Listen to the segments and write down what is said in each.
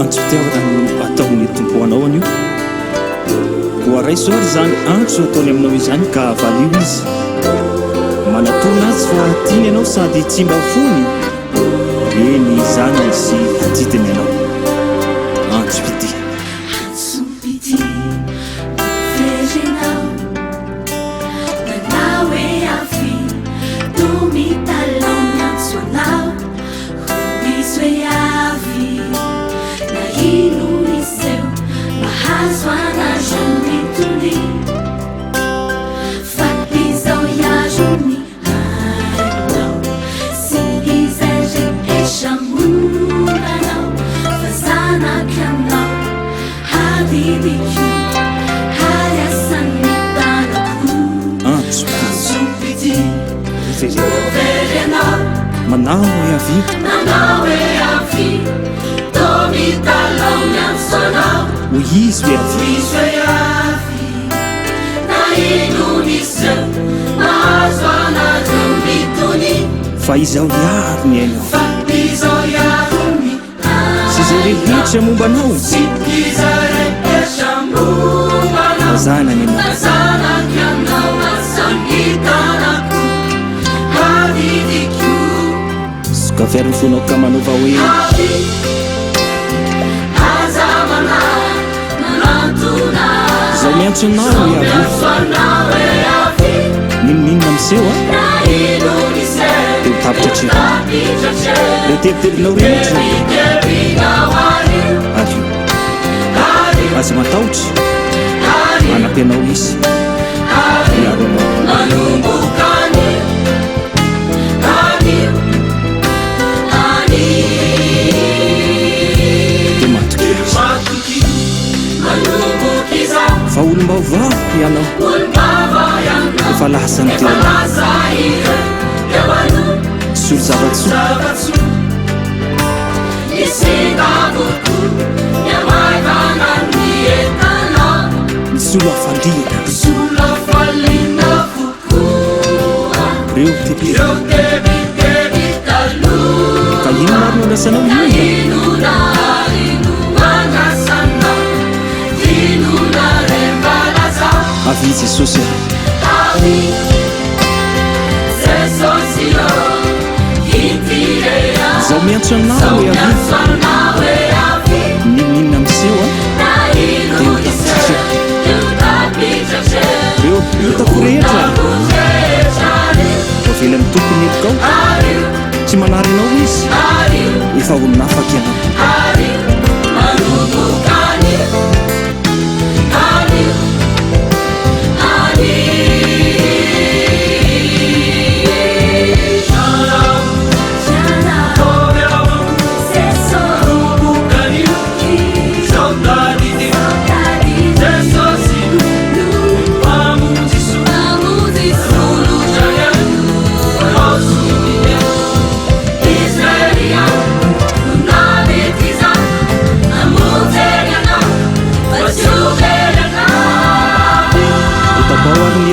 antso fitiavana ataon'ny tompo anao anio koa raisoary zany antso ataony aminao izany ka valio izy manatona azy fa tiany ianao sady tsy mba fony eny izany sy titiny ianao antso pity manao e avi o izy e avi fa izao iarony ainao sy zay rehetra mombanao azanany ianao kaveriny fonao ka manova hoe zao miantso anao iavi ninoninona miseho dia mitapitra atreo re teriterinao rehetra avio aza matahotra manampianao izy miaro anao fa olom-baovao ianao efa lasany tena solo zavatso ny solo afaliana reo tebe ka ino maro mandrasanao avi jesosy zao miantso anao e avi ninoninona miseho reo hitako rehetra vavelan'ny tompony elikao tsy manarinao izy efa olonafaky ianao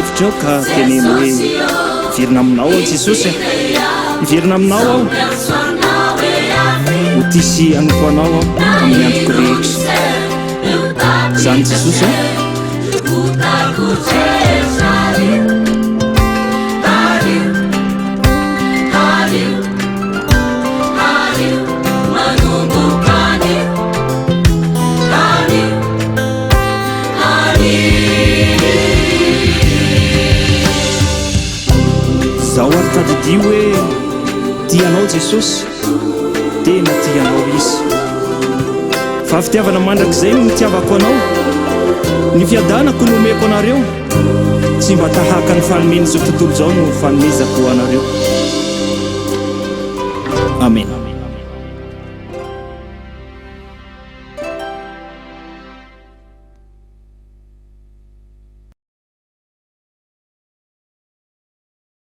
hevitra ka teneno hoe iverina aminao aho jesosy iverina aminao aho ho tisy anoko anao aho amin'ny androko rehetra zany jesosy zao ary tadidio hoe tianao jesosy tena tianao izy fa fitiavana mandrakizay no nitiavako anao ny fiadanako nomeko anareo tsy mba tahaka ny fanomeny zao tontolo zao no fanomezako anareo amen